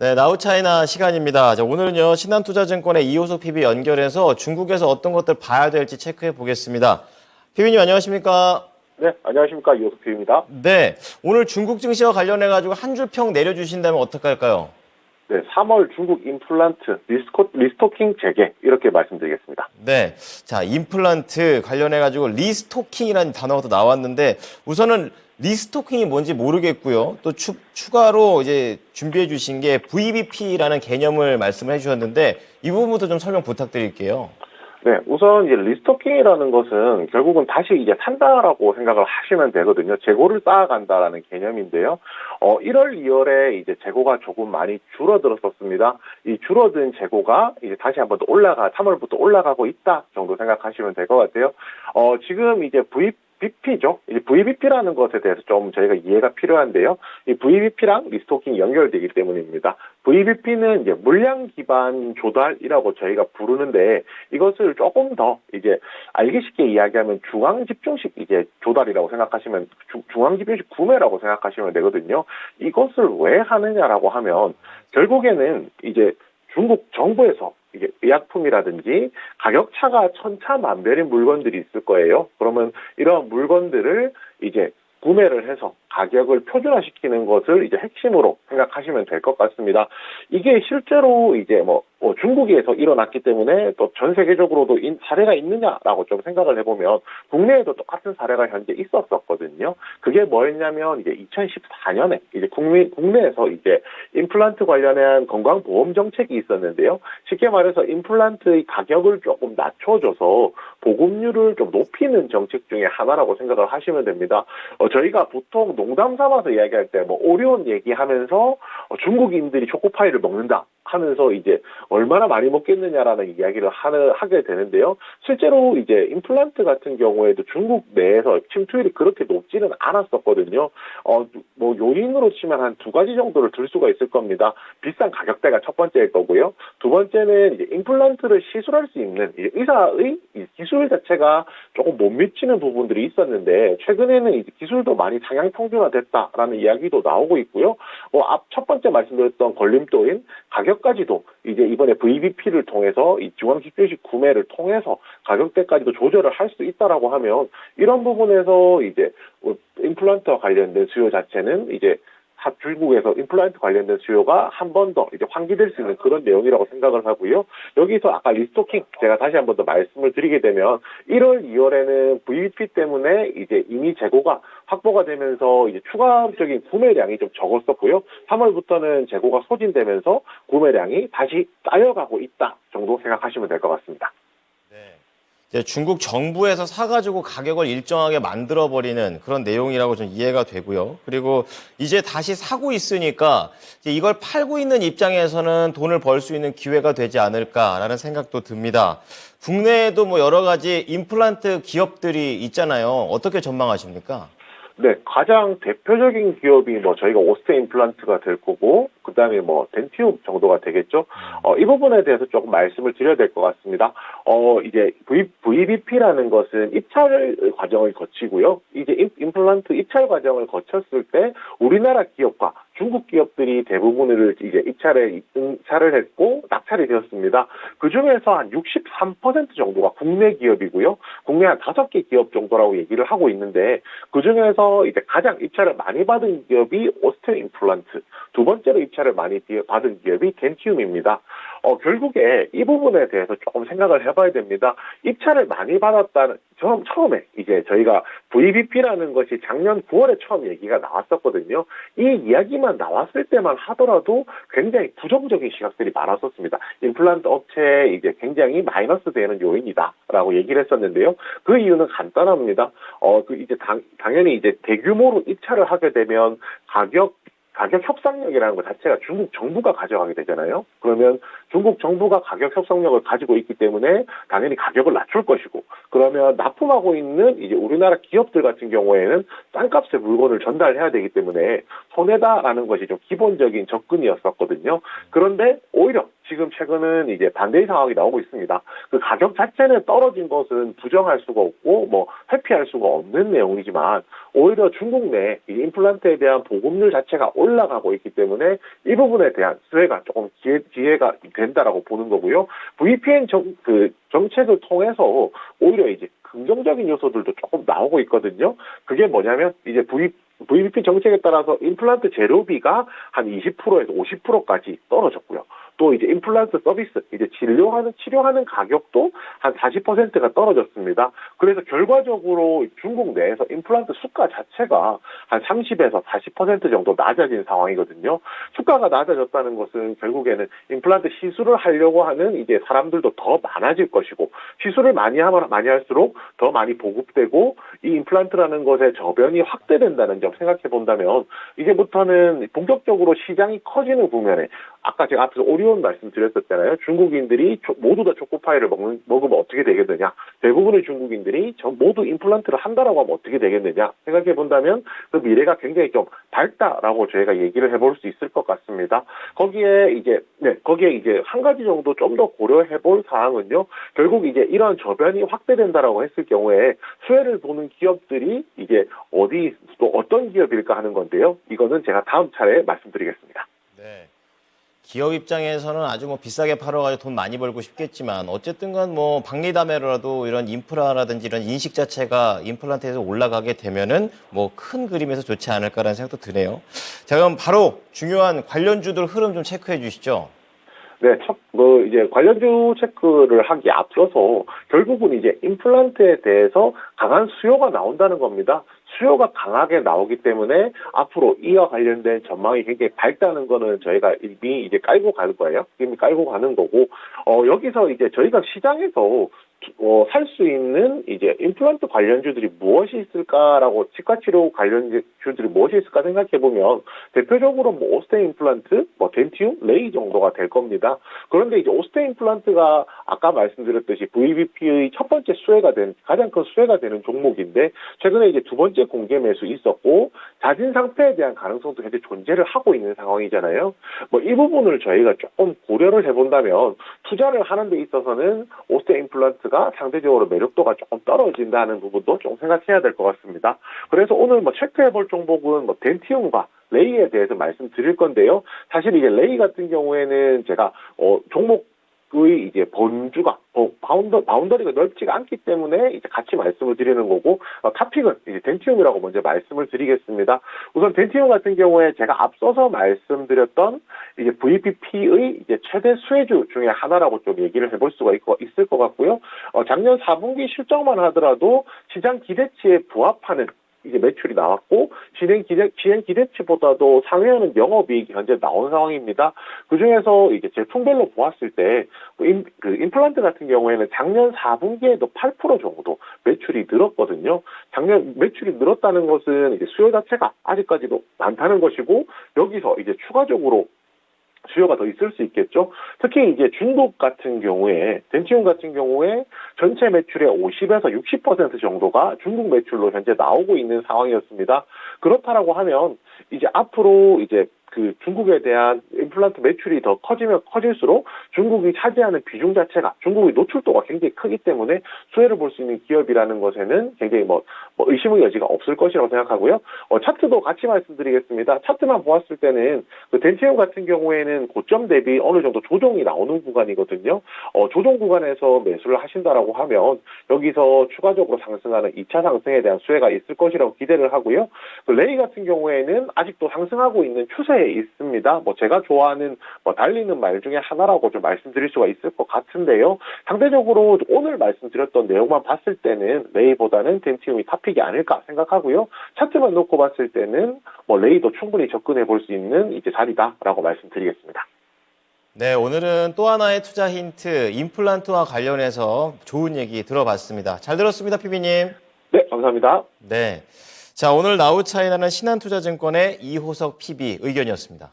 네, 나우차이나 시간입니다. 자, 오늘은요, 신한투자증권의 이호석 PB 연결해서 중국에서 어떤 것들 봐야 될지 체크해 보겠습니다. PB님 안녕하십니까? 네, 안녕하십니까. 이호석 PB입니다. 네, 오늘 중국 증시와 관련해가지고 한 줄 평 내려주신다면 어떡할까요? 네, 3월 중국 임플란트 리스토킹 재개 이렇게 말씀드리겠습니다. 네, 자, 임플란트 관련해가지고 리스토킹이라는 단어가 또 나왔는데 우선은 리스토킹이 뭔지 모르겠고요. 또 추가로 이제 준비해 주신 게 VBP라는 개념을 말씀을 해주셨는데 이 부분부터 좀 설명 부탁드릴게요. 네, 우선 이제 리스토킹이라는 것은 결국은 다시 이제 산다라고 생각을 하시면 되거든요. 재고를 쌓아간다라는 개념인데요. 1월, 2월에 이제 재고가 조금 많이 줄어들었었습니다. 이 줄어든 재고가 이제 다시 한번 더 3월부터 올라가고 있다 정도 생각하시면 될 것 같아요. 지금 이제 VBP죠. 이 VBP라는 것에 대해서 좀 저희가 이해가 필요한데요. 이 VBP랑 리스토킹이 연결되기 때문입니다. VBP는 이제 물량 기반 조달이라고 저희가 부르는데 이것을 조금 더 이제 알기 쉽게 이야기하면 중앙 집중식 이제 조달이라고 생각하시면 중앙 집중식 구매라고 생각하시면 되거든요. 이것을 왜 하느냐라고 하면 결국에는 이제 중국 정부에서 이게 의약품이라든지 가격차가 천차만별인 물건들이 있을 거예요. 그러면 이러한 물건들을 이제 구매를 해서 가격을 표준화시키는 것을 이제 핵심으로 생각하시면 될 것 같습니다. 이게 실제로 이제 중국에서 일어났기 때문에 또 전 세계적으로도 사례가 있느냐라고 좀 생각을 해보면 국내에도 똑같은 사례가 현재 있었었거든요. 그게 뭐였냐면 이제 2014년에 이제 국내에서 이제 임플란트 관련한 건강보험 정책이 있었는데요. 쉽게 말해서 임플란트의 가격을 조금 낮춰줘서 보급률을 좀 높이는 정책 중에 하나라고 생각을 하시면 됩니다. 저희가 보통 농담 삼아서 이야기할 때 오리온 얘기하면서 중국인들이 초코파이를 먹는다 하면서 이제 얼마나 많이 먹겠느냐라는 이야기를 하게 되는데요. 실제로 이제 임플란트 같은 경우에도 중국 내에서 침투율이 그렇게 높지는 않았었거든요. 요인으로 치면 한 두 가지 정도를 들 수가 있을 겁니다. 비싼 가격대가 첫 번째일 거고요. 두 번째는 이제 임플란트를 시술할 수 있는 이제 의사의 기술 자체가 조금 못 미치는 부분들이 있었는데 최근에는 이제 기술도 많이 상향 평준화됐다라는 이야기도 나오고 있고요. 첫 번째 말씀드렸던 걸림돌인 가격까지도 이제 이번에 VBP를 통해서 이 중앙 집중식 구매를 통해서 가격대까지도 조절을 할 수 있다라고 하면 이런 부분에서 이제 임플란트와 관련된 수요 자체는 이제 중국에서 임플란트 관련된 수요가 한 번 더 이제 환기될 수 있는 그런 내용이라고 생각을 하고요. 여기서 아까 리스토킹 제가 다시 한 번 더 말씀을 드리게 되면 1월, 2월에는 VBP 때문에 이제 이미 재고가 확보가 되면서 이제 추가적인 구매량이 좀 적었었고요. 3월부터는 재고가 소진되면서 구매량이 다시 쌓여가고 있다 정도 생각하시면 될 것 같습니다. 이제 중국 정부에서 사가지고 가격을 일정하게 만들어버리는 그런 내용이라고 좀 이해가 되고요. 그리고 이제 다시 사고 있으니까 이제 이걸 팔고 있는 입장에서는 돈을 벌 수 있는 기회가 되지 않을까라는 생각도 듭니다. 국내에도 여러 가지 임플란트 기업들이 있잖아요. 어떻게 전망하십니까? 네, 가장 대표적인 기업이 저희가 오스테 임플란트가 될 거고, 그 다음에 덴티움 정도가 되겠죠. 이 부분에 대해서 조금 말씀을 드려야 될 것 같습니다. 이제 VBP라는 것은 입찰 과정을 거치고요. 이제 임플란트 입찰 과정을 거쳤을 때 우리나라 기업과 중국 기업들이 대부분을 이제 응찰을 했고 낙찰이 되었습니다. 그 중에서 한 63% 정도가 국내 기업이고요. 국내 한 5개 기업 정도라고 얘기를 하고 있는데 그 중에서 이제 가장 입찰을 많이 받은 기업이 오스테 임플란트, 두 번째로 입찰을 많이 받은 기업이 덴티움입니다. 결국에 이 부분에 대해서 조금 생각을 해봐야 됩니다. 입찰을 많이 받았다는 처음에 이제 저희가 VBP라는 것이 작년 9월에 처음 얘기가 나왔었거든요. 이 이야기만 나왔을 때만 하더라도 굉장히 부정적인 시각들이 많았었습니다. 임플란트 업체에 이제 굉장히 마이너스 되는 요인이다라고 얘기를 했었는데요. 그 이유는 간단합니다. 이제 당연히 이제 대규모로 입찰을 하게 되면 가격 협상력이라는 것 자체가 중국 정부가 가져가게 되잖아요. 그러면 중국 정부가 가격 협상력을 가지고 있기 때문에 당연히 가격을 낮출 것이고, 그러면 납품하고 있는 이제 우리나라 기업들 같은 경우에는 싼 값에 물건을 전달해야 되기 때문에 손해다라는 것이 좀 기본적인 접근이었었거든요. 그런데 오히려 지금 최근은 이제 반대의 상황이 나오고 있습니다. 그 가격 자체는 떨어진 것은 부정할 수가 없고 뭐 회피할 수가 없는 내용이지만, 오히려 중국 내 이 임플란트에 대한 보급률 자체가 올라가고 있기 때문에 이 부분에 대한 수혜가 조금 기회가 된다라고 보는 거고요. VPN 정책을 통해서 오히려 이제 긍정적인 요소들도 조금 나오고 있거든요. 그게 뭐냐면 이제 VPN 정책에 따라서 임플란트 재료비가 한 20%에서 50%까지 떨어졌고요. 또 이제 임플란트 서비스, 이제 치료하는 가격도 한 40%가 떨어졌습니다. 그래서 결과적으로 중국 내에서 임플란트 수가 자체가 한 30에서 40% 정도 낮아진 상황이거든요. 수가가 낮아졌다는 것은 결국에는 임플란트 시술을 하려고 하는 이제 사람들도 더 많아질 것이고, 시술을 많이 할수록 더 많이 보급되고, 이 임플란트라는 것의 저변이 확대된다는 점 생각해 본다면, 이제부터는 본격적으로 시장이 커지는 국면에, 아까 제가 앞에서 오리온 말씀드렸었잖아요. 중국인들이 모두 다 초코파이를 먹으면 어떻게 되겠느냐. 대부분의 중국인들이 모두 임플란트를 한다라고 하면 어떻게 되겠느냐. 생각해 본다면 그 미래가 굉장히 좀 밝다라고 저희가 얘기를 해볼 수 있을 것 같습니다. 거기에 이제 한 가지 정도 좀 더 고려해 볼 사항은요. 결국 이제 이런 저변이 확대된다라고 했을 경우에 수혜를 보는 기업들이 이제 또 어떤 기업일까 하는 건데요. 이거는 제가 다음 차례에 말씀드리겠습니다. 네. 기업 입장에서는 아주 뭐 비싸게 팔아가지고 돈 많이 벌고 싶겠지만, 어쨌든 간 뭐 박리담회로라도 이런 인프라라든지 이런 인식 자체가 임플란트에서 올라가게 되면은 뭐 큰 그림에서 좋지 않을까라는 생각도 드네요. 자, 그럼 바로 중요한 관련주들 흐름 좀 체크해 주시죠. 네, 이제 관련주 체크를 하기 앞서서 결국은 이제 임플란트에 대해서 강한 수요가 나온다는 겁니다. 수요가 강하게 나오기 때문에 앞으로 이와 관련된 전망이 굉장히 밝다는 거는 저희가 이미 이제 깔고 가는 거예요. 이미 깔고 가는 거고, 여기서 이제 저희가 시장에서 살 수 있는 이제 임플란트 관련주들이 무엇이 있을까라고, 치과치료 관련주들이 무엇이 있을까 생각해 보면 대표적으로 뭐 오스테 임플란트, 뭐 덴티움, 레이 정도가 될 겁니다. 그런데 이제 오스테 임플란트가 아까 말씀드렸듯이 VBP의 첫 번째 가장 큰 수혜가 되는 종목인데, 최근에 이제 두 번째 공개 매수 있었고 자진 상폐에 대한 가능성도 현재 존재를 하고 있는 상황이잖아요. 뭐 이 부분을 저희가 조금 고려를 해본다면 투자를 하는 데 있어서는 오스테 임플란트가 상대적으로 매력도가 조금 떨어진다는 부분도 좀 생각해야 될 것 같습니다. 그래서 오늘 뭐 체크해볼 종목은 뭐 덴티움과 레이에 대해서 말씀드릴 건데요. 사실 이제 레이 같은 경우에는 제가 종목의 이제 본주가 바운더리가 넓지가 않기 때문에 이제 같이 말씀을 드리는 거고, 탑픽은 이제 덴티움이라고 먼저 말씀을 드리겠습니다. 우선 덴티움 같은 경우에 제가 앞서서 말씀드렸던 이제 VBP의 이제 최대 수혜주 중에 하나라고 좀 얘기를 해볼 수가 있을 것 같고요. 작년 4분기 실적만 하더라도 시장 기대치에 부합하는 이제 매출이 나왔고, 진행 기대치보다도 상회하는 영업이익이 현재 나온 상황입니다. 그 중에서 이제 제품별로 보았을 때, 그 임플란트 같은 경우에는 작년 4분기에도 8% 정도 매출이 늘었거든요. 작년 매출이 늘었다는 것은 이제 수요 자체가 아직까지도 많다는 것이고, 여기서 이제 추가적으로 수요가 더 있을 수 있겠죠. 특히 이제 중국 같은 경우에, 덴티움 같은 경우에 전체 매출의 50에서 60% 정도가 중국 매출로 현재 나오고 있는 상황이었습니다. 그렇다라고 하면 이제 앞으로 이제 그 중국에 대한 임플란트 매출이 더 커지면 커질수록 중국이 차지하는 비중 자체가, 중국의 노출도가 굉장히 크기 때문에 수혜를 볼 수 있는 기업이라는 것에는 굉장히 뭐 의심의 여지가 없을 것이라고 생각하고요. 차트도 같이 말씀드리겠습니다. 차트만 보았을 때는 그 덴티움 같은 경우에는 고점 대비 어느 정도 조정이 나오는 구간이거든요. 조정 구간에서 매수를 하신다라고 하면 여기서 추가적으로 상승하는 2차 상승에 대한 수혜가 있을 것이라고 기대를 하고요. 그 레이 같은 경우에는 아직도 상승하고 있는 추세에 있습니다. 뭐 제가 좋아하는 달리는 말 중에 하나라고 좀 말씀드릴 수가 있을 것 같은데요. 상대적으로 오늘 말씀드렸던 내용만 봤을 때는 레이보다는 덴티움이 탑픽이 아닐까 생각하고요. 차트만 놓고 봤을 때는 뭐 레이도 충분히 접근해 볼 수 있는 이제 자리다라고 말씀드리겠습니다. 네, 오늘은 또 하나의 투자 힌트, 임플란트와 관련해서 좋은 얘기 들어봤습니다. 잘 들었습니다, PB님. 네, 감사합니다. 네. 자, 오늘 나우 차이나는 신한투자증권의 이호석 PB 의견이었습니다.